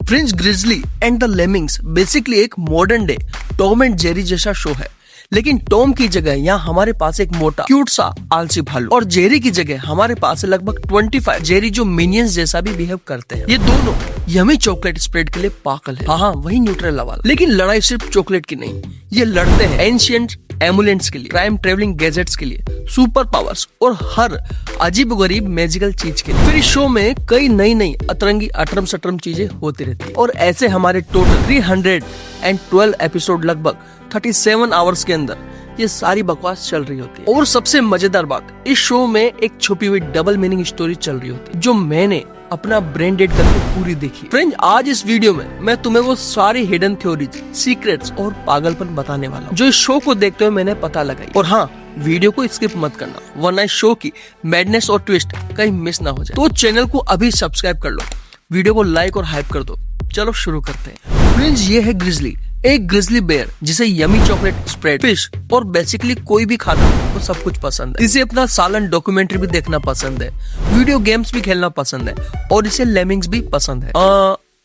Friends, grizzly and the lemmings basically एक modern day Tom and Jerry जैसा show है, लेकिन टॉम की जगह यहाँ हमारे पास एक मोटा क्यूट सा आलसी भालू, और जेरी की जगह हमारे पास लगभग 25 जेरी जो मिनियंस जैसा भी बिहेव करते हैं। ये दोनों यमी चॉकलेट स्प्रेड के लिए पागल है। हाँ, वही न्यूट्रेला वाला। लेकिन लड़ाई सिर्फ चॉकलेट की नहीं, ये लड़ते हैं एंशिएंट एमुलेंट्स के लिए, टाइम ट्रेवलिंग गैजेट्स के लिए, सुपर पावर्स और हर अजीब गरीब मैजिकल चीज के लिए। फिर इस शो में कई नई अतरंगी अटरम सटरम चीजें होती रहती है, और ऐसे हमारे टोटल 312 एपिसोड लगभग 37 आवर्स के अंदर ये सारी बकवास चल रही होती है। और सबसे मजेदार बात, इस शो में एक छुपी हुई डबल मीनिंग स्टोरी चल रही होती है, जो मैंने अपना ब्रेन डेड करके पूरी देखी। फ्रेंड्स, आज इस वीडियो में मैं तुम्हें वो सारी हिडन थ्योरीज, सीक्रेट्स और पागलपन बताने वाला हूँ जो इस शो को देखते हुए मैंने पता लगाई। और हाँ, वीडियो को स्किप मत करना, वरना इस शो की मैडनेस और ट्विस्ट कहीं मिस ना हो जाए। तो चैनल को अभी सब्सक्राइब कर लो, वीडियो को लाइक और हाइप कर दो। चलो शुरू करते हैं। फ्रेंड्स, ये है ग्रिजली, एक ग्रिजली बेयर जिसे यमी चॉकलेट स्प्रेड, फिश और बेसिकली कोई भी खाना वो सब कुछ पसंद है। इसे अपना सालन डॉक्यूमेंट्री भी देखना पसंद है, वीडियो गेम्स भी खेलना पसंद है, और इसे लेमिंग्स भी पसंद है।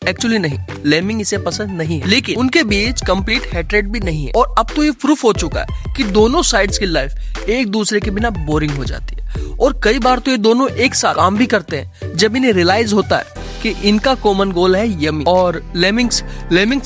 एक्चुअली नहीं, लेमिंग इसे पसंद नहीं है, लेकिन उनके बीच कंप्लीट हेट्रेड भी नहीं है। और अब तो ये प्रूफ हो चुका है कि दोनों साइड्स की लाइफ एक दूसरे के बिना बोरिंग हो जाती है, और कई बार तो ये दोनों एक साथ काम भी करते हैं जब इन्हें रियलाइज होता है कि इनका कॉमन गोल है यमी। और लेमिंग्स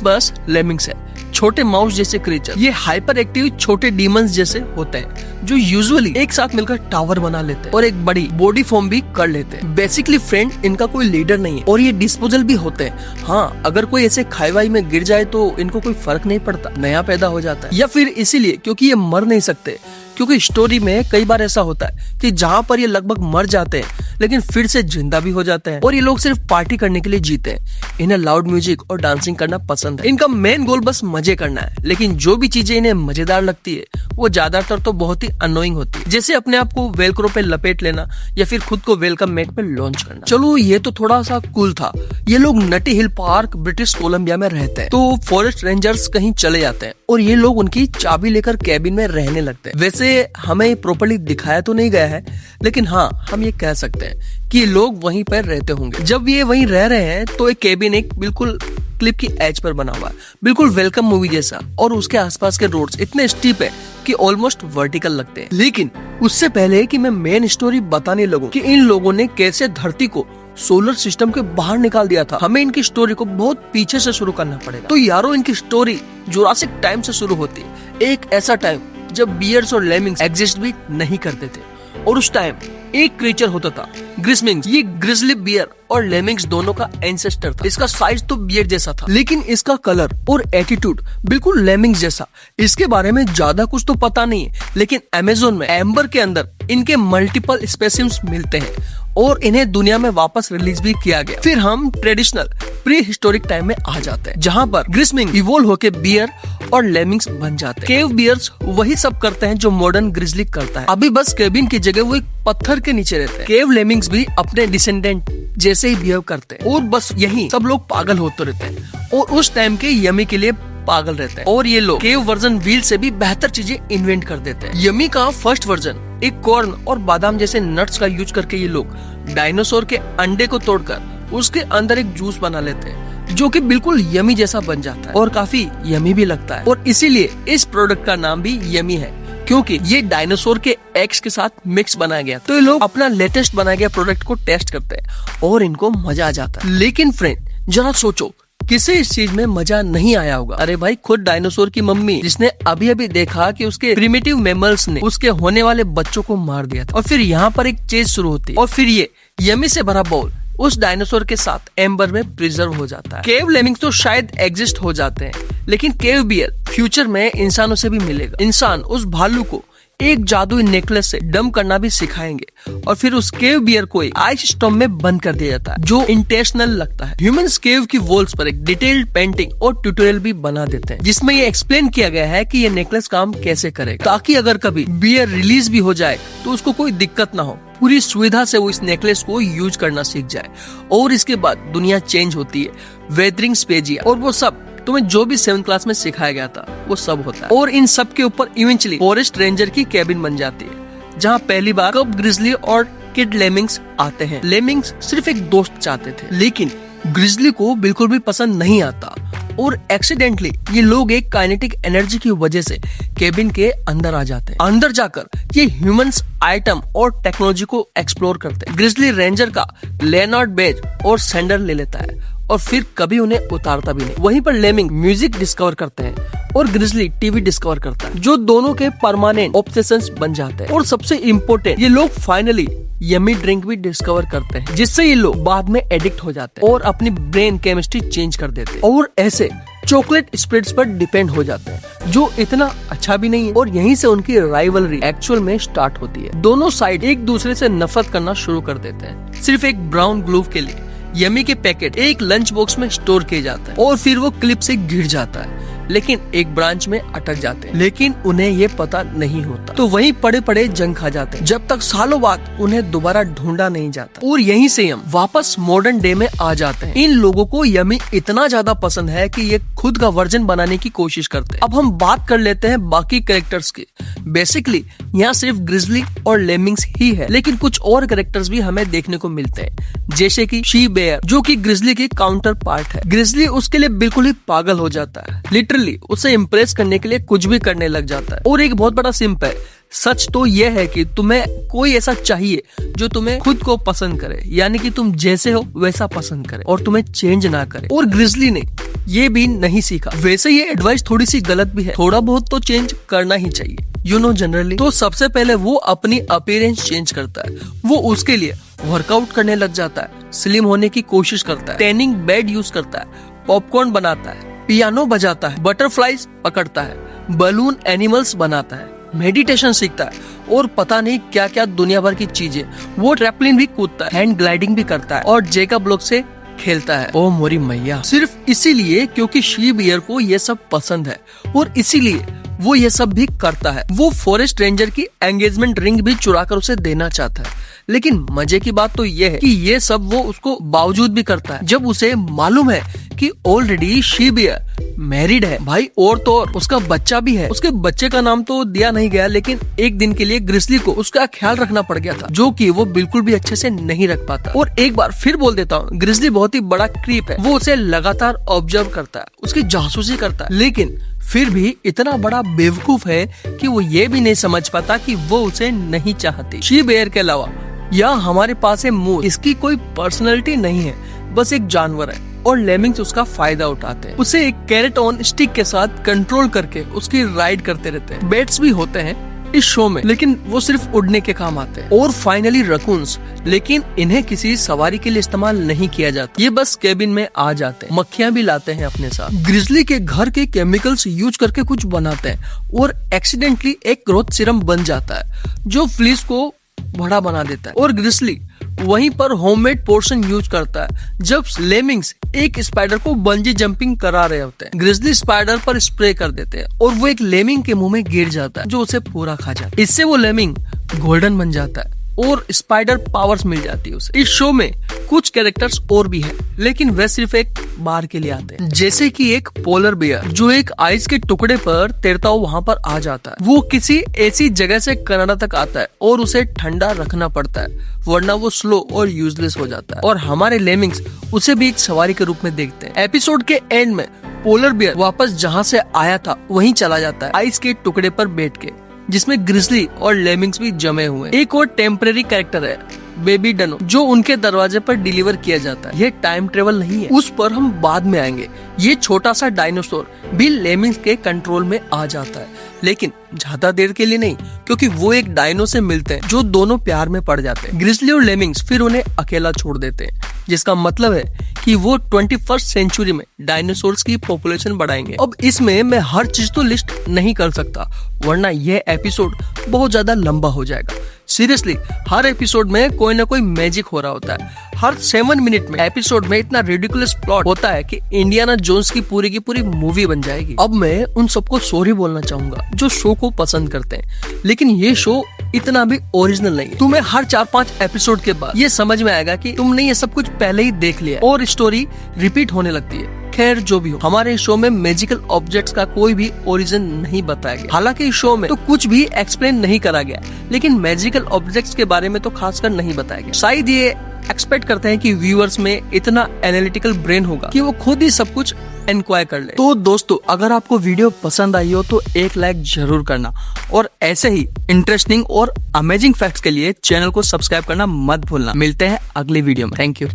बस लेमिंग्स है, छोटे माउस जैसे क्रीचर। ये हाइपर एक्टिव छोटे डीमंस जैसे होते हैं जो यूजुअली एक साथ मिलकर टावर बना लेते हैं और एक बड़ी बॉडी फॉर्म भी कर लेते हैं। बेसिकली फ्रेंड, इनका कोई लीडर नहीं है, और ये डिस्पोजल भी होते हैं। हाँ, अगर कोई ऐसे खाईवाई में गिर जाए तो इनको कोई फर्क नहीं पड़ता, नया पैदा हो जाता है। या फिर इसीलिए क्योंकि ये मर नहीं सकते, क्योंकि स्टोरी में कई बार ऐसा होता है कि जहाँ पर ये लगभग मर जाते हैं लेकिन फिर से जिंदा भी हो जाते हैं। और ये लोग सिर्फ पार्टी करने के लिए जीते हैं। इन्हें लाउड म्यूजिक और डांसिंग करना पसंद है। इनका मेन गोल बस मजे करना है, लेकिन जो भी चीजें इन्हें मजेदार लगती है वो ज्यादातर तो बहुत ही अनोइंग होती है, जैसे अपने आप को वेलक्रो पे लपेट लेना या फिर खुद को वेलकम मैट पे लॉन्च करना। चलो, ये तो थोड़ा सा कूल था। ये लोग नटी हिल पार्क ब्रिटिश कोलंबिया में रहते हैं, तो फॉरेस्ट रेंजर्स कहीं चले जाते हैं और ये लोग उनकी चाबी लेकर कैबिन में रहने लगते हैं। वैसे हमें प्रॉपर्ली दिखाया तो नहीं गया है, लेकिन हाँ, हम ये कह सकते हैं कि लोग वहीं पर रहते होंगे। जब ये वहीं रह रहे हैं तो एक कैबिन एक बिल्कुल क्लिप की एज पर बना हुआ है, बिल्कुल वेलकम मूवी जैसा, और उसके आसपास के रोड्स इतने स्टीप है कि ऑलमोस्ट वर्टिकल लगते हैं। लेकिन उससे पहले कि मैं मेन स्टोरी बताने लगूं कि इन लोगों ने कैसे धरती को सोलर सिस्टम के बाहर निकाल दिया था, हमें इनकी स्टोरी को बहुत पीछे से शुरू करना पड़ेगा। तो यारो, इनकी स्टोरी जुरासिक टाइम से शुरू होती है, एक ऐसा टाइम जब बियर्स और लेमिंग्स एग्जिस्ट भी नहीं करते थे। और उस टाइम एक क्रीचर होता था, ग्रिस्मिंग्स। ये ग्रिजली बियर और लेमिंग्स दोनों का एंसेस्टर था। इसका साइज तो बियर जैसा था, लेकिन इसका कलर और एटीट्यूड बिल्कुल लेमिंग्स जैसा। इसके बारे में ज्यादा कुछ तो पता नहीं है, लेकिन अमेज़न में एम्बर के अंदर इनके मल्टीपल स्पेसिम्स मिलते हैं और इन्हें दुनिया में वापस रिलीज भी किया गया। फिर हम ट्रेडिशनल प्री हिस्टोरिक टाइम में आ जाते हैं, जहाँ पर ग्रिस्मिंग इवोल्व होके बियर और लेमिंग्स बन जाते हैं। केव बियर्स वही सब करते हैं जो मॉडर्न ग्रिजली करता है, अभी बस केबिन की जगह वो एक पत्थर के नीचे रहते हैं। केव लेमिंग्स भी अपने डिसेंडेंट जैसे ही बिहेव करते हैं, और बस यही सब लोग पागल होते रहते हैं और उस टाइम के यमी के लिए पागल रहते हैं। और ये लोग केव वर्जन व्हील से भी बेहतर चीजें इन्वेंट कर देते हैं। यमी का फर्स्ट वर्जन एक कॉर्न और बादाम जैसे नट्स का यूज करके ये लोग डायनासोर के अंडे को तोड़कर उसके अंदर एक जूस बना लेते हैं, जो कि बिल्कुल यमी जैसा बन जाता है और काफी यमी भी लगता है। और इसीलिए इस प्रोडक्ट का नाम भी यमी है, क्योंकि ये डायनासोर के एग्स के साथ मिक्स बनाया गया। तो ये लोग अपना लेटेस्ट बनाया गया प्रोडक्ट को टेस्ट करते हैं और इनको मजा आ जाता है। लेकिन फ्रेंड, जरा सोचो, किसे इस चीज में मजा नहीं आया होगा? अरे भाई, खुद डायनासोर की मम्मी, जिसने अभी अभी देखा कि उसके प्रिमिटिव मैमल्स ने उसके होने वाले बच्चों को मार दिया था। और फिर यहाँ पर एक चेज शुरू होती है और फिर ये यमी से भरा बाउल उस डायनासोर के साथ एम्बर में प्रिजर्व हो जाता है। केव लेमिंग्स तो शायद एग्जिस्ट हो जाते हैं, लेकिन केव बियर फ्यूचर में इंसानों से भी मिलेगा। इंसान उस भालू को एक जादुई नेकलेस से डंप करना भी सिखाएंगे और फिर उस केव बियर को एक आइस स्टॉर्म में बंद कर दिया जाता है, जो इंटेंशनल लगता है। ह्यूमंस केव की वॉल्स पर एक डिटेल्ड पेंटिंग और ट्यूटोरियल भी बना देते हैं, जिसमें ये एक्सप्लेन किया गया है कि ये नेकलेस काम कैसे करेगा, ताकि अगर कभी बियर रिलीज भी हो जाए तो उसको कोई दिक्कत ना हो। पूरी सुविधा से वो इस नेकलेस को यूज करना सीख जाए। और इसके बाद दुनिया चेंज होती है, वेदरिंग स्पेजिया और वो सब तुम्हें जो भी 7th क्लास में सिखाया गया था वो सब होता है। और इन सब के ऊपर इवेंचुअली फॉरेस्ट रेंजर की कैबिन बन जाती है, जहाँ पहली बार कब ग्रिजली और किड लेमिंग्स आते हैं। लेमिंग्स सिर्फ एक दोस्त चाहते थे, लेकिन ग्रिजली को बिल्कुल भी पसंद नहीं आता और एक्सीडेंटली ये लोग एक काइनेटिक एनर्जी की वजह से केबिन के अंदर आ जाते हैं। अंदर जाकर ये ह्यूमंस आइटम और टेक्नोलॉजी को एक्सप्लोर करते हैं। ग्रिजली रेंजर का लेनार्ड बेज और सैंडर ले लेता है और फिर कभी उन्हें उतारता भी नहीं। वहीं पर लेमिंग म्यूजिक डिस्कवर करते हैं और ग्रिजली टीवी डिस्कवर करता है, जो दोनों के परमानेंट ऑब्सेशंस बन जाते हैं। और सबसे इम्पोर्टेंट, ये लोग फाइनली यमी ड्रिंक भी डिस्कवर करते हैं, जिससे ये लोग बाद में एडिक्ट हो जाते हैं और अपनी ब्रेन केमिस्ट्री चेंज कर देते हैं और ऐसे चॉकलेट स्प्रेड्स पर डिपेंड हो जाते हैं, जो इतना अच्छा भी नहीं है। और यहीं से उनकी राइवलरी एक्चुअल में स्टार्ट होती है। दोनों साइड एक दूसरे से नफरत करना शुरू कर देते हैं, सिर्फ एक ब्राउन ग्लोव के लिए। यमी के पैकेट एक लंच बॉक्स में स्टोर किए जाते हैं और फिर वो क्लिप से गिर जाता है, लेकिन एक ब्रांच में अटक जाते हैं, लेकिन उन्हें ये पता नहीं होता। तो वहीं पड़े पड़े जंग खा जाते हैं, जब तक सालों बाद उन्हें दोबारा ढूंढा नहीं जाता। और यहीं से हम वापस मॉडर्न डे में आ जाते हैं। इन लोगों को यमी इतना ज्यादा पसंद है कि ये खुद का वर्जन बनाने की कोशिश करते हैं। अब हम बात कर लेते हैं बाकी कैरेक्टर्स की। बेसिकली यहाँ सिर्फ ग्रिजली और लेमिंग्स ही है, लेकिन कुछ और कैरेक्टर्स भी हमें देखने को मिलते हैं, जैसे कि शी बेयर, जो कि ग्रिजली की काउंटर पार्ट है। ग्रिजली उसके लिए बिल्कुल ही पागल हो जाता है, लिटरली उसे इम्प्रेस करने के लिए कुछ भी करने लग जाता है। और एक बहुत बड़ा सिंप है, सच तो यह है कि तुम्हें कोई ऐसा चाहिए जो तुम्हें खुद को पसंद करे, यानी कि तुम जैसे हो वैसा पसंद करे और तुम्हें चेंज ना करे। और ग्रिजली ने ये भी नहीं सीखा। वैसे ये एडवाइस थोड़ी सी गलत भी है, थोड़ा बहुत तो चेंज करना ही चाहिए, यू नो जनरली। तो सबसे पहले वो अपनी अपीयरेंस चेंज करता है। वो उसके लिए वर्कआउट करने लग जाता है, स्लिम होने की कोशिश करता है, टैनिंग बेड यूज करता है, पॉपकॉर्न बनाता है, पियानो बजाता है, बटरफ्लाईज पकड़ता है, बलून एनिमल्स बनाता है, मेडिटेशन सीखता है और पता नहीं क्या क्या दुनिया भर की चीजें। वो ट्रैपलिन भी कूदता है, हैंड ग्लाइडिंग भी करता है और जेकब ब्लॉक से खेलता है। ओ मोरी मैया, सिर्फ इसीलिए क्योंकि शी बियर को ये सब पसंद है और इसीलिए वो ये सब भी करता है। वो फॉरेस्ट रेंजर की एंगेजमेंट रिंग भी चुरा कर उसे देना चाहता है, लेकिन मजे की बात तो ये है कि ये सब वो उसको बावजूद भी करता है, जब उसे मालूम है कि ऑलरेडी शी बियर मैरिड है भाई। और तो और उसका बच्चा भी है। उसके बच्चे का नाम तो दिया नहीं गया, लेकिन एक दिन के लिए ग्रिजली को उसका ख्याल रखना पड़ गया था, जो कि वो बिल्कुल भी अच्छे से नहीं रख पाता। और एक बार फिर बोल देता हूँ, ग्रिजली बहुत ही बड़ा क्रीप है। वो उसे लगातार ऑब्जर्व करता है, उसकी जासूसी करता है, लेकिन फिर भी इतना बड़ा बेवकूफ है कि वो ये भी नहीं समझ पाता कि वो उसे नहीं चाहती। शी बेयर के अलावा यहाँ हमारे पास है मूस। इसकी कोई पर्सनैलिटी नहीं है, बस एक जानवर है और लेमिंग्स उसका फायदा उठाते हैं। उसे एक कैरेट ऑन स्टिक के साथ कंट्रोल करके उसकी राइड करते रहते हैं। बेट्स भी होते हैं इस शो में, लेकिन वो सिर्फ उड़ने के काम आते हैं। और फाइनली रकून्स, लेकिन इन्हें किसी सवारी के लिए इस्तेमाल नहीं किया जाता, ये बस केबिन में आ जाते हैं। मक्खियां भी लाते हैं अपने साथ। ग्रिजली के घर के केमिकल्स यूज करके कुछ बनाते हैं और एक्सीडेंटली एक ग्रोथ सीरम बन जाता है, जो फ्लीस को बड़ा बना देता है। और ग्रिजली वहीं पर होममेड पोर्शन यूज करता है, जब लेमिंग्स एक स्पाइडर को बंजी जंपिंग करा रहे होते हैं। ग्रिजली स्पाइडर पर स्प्रे कर देते हैं और वो एक लेमिंग के मुंह में गिर जाता है, जो उसे पूरा खा जाता है। इससे वो लेमिंग गोल्डन बन जाता है और स्पाइडर पावर्स मिल जाती है उसे। इस शो में कुछ कैरेक्टर्स और भी हैं, लेकिन वे सिर्फ एक बार के लिए आते हैं, जैसे कि एक पोलर बियर जो एक आइस के टुकड़े पर तैरता हुआ वहाँ पर आ जाता है। वो किसी ऐसी जगह से कनाडा तक आता है और उसे ठंडा रखना पड़ता है, वरना वो स्लो और यूजलेस हो जाता है। और हमारे लेमिंग्स उसे भी एक सवारी के रूप में देखते हैं। एपिसोड के एंड में पोलर बियर वापस जहाँ से आया था वहीं चला जाता है, आइस के टुकड़े पर बैठ के, जिसमें ग्रिजली और लेमिंग्स भी जमे हुए। एक और टेम्परेरी कैरेक्टर है बेबी डनो, जो उनके दरवाजे पर डिलीवर किया जाता है। ये टाइम ट्रेवल नहीं है, उस पर हम बाद में आएंगे। ये छोटा सा डायनासोर भी लेमिंग्स के कंट्रोल में आ जाता है, लेकिन ज्यादा देर के लिए नहीं, क्योंकि वो एक डायनो से मिलते हैं, जो दोनों प्यार में पड़ जाते हैं। ग्रिजली और लेमिंग्स फिर उन्हें अकेला छोड़ देते हैं, जिसका मतलब है कि वो 21st सेंचुरी में डायनासोर्स की पॉपुलेशन बढ़ाएंगे। अब इसमें मैं हर चीज तो लिस्ट नहीं कर सकता, वरना यह एपिसोड बहुत ज्यादा लंबा हो जाएगा। सीरियसली, हर एपिसोड में कोई ना कोई मैजिक हो रहा होता है। हर 7 मिनट में एपिसोड में इतना रिडिकुलस प्लॉट होता है कि इंडियाना जोन्स की पूरी मूवी बन जाएगी। अब मैं उन सबको सॉरी बोलना चाहूंगा जो शो को पसंद करते हैं, लेकिन ये शो इतना भी ओरिजिनल नहीं है। तुम्हें हर 4-5 एपिसोड के बाद ये समझ में आएगा कि तुमने ये सब कुछ पहले ही देख लिया और स्टोरी रिपीट होने लगती है। खैर जो भी हो, हमारे शो में मैजिकल ऑब्जेक्ट्स का कोई भी ओरिजिन नहीं बताया गया। हालांकि इस शो में तो कुछ भी एक्सप्लेन नहीं करा गया, लेकिन मैजिकल ऑब्जेक्ट्स के बारे में तो खासकर नहीं बताया गया। शायद ये एक्सपेक्ट करते हैं कि व्यूअर्स में इतना एनालिटिकल ब्रेन होगा कि वो खुद ही सब कुछ इंक्वायर कर ले। तो दोस्तों, अगर आपको वीडियो पसंद आई हो तो एक लाइक जरूर करना और ऐसे ही इंटरेस्टिंग और अमेजिंग फैक्ट्स के लिए चैनल को सब्सक्राइब करना मत भूलना। मिलते हैं अगली वीडियो में। Thank you.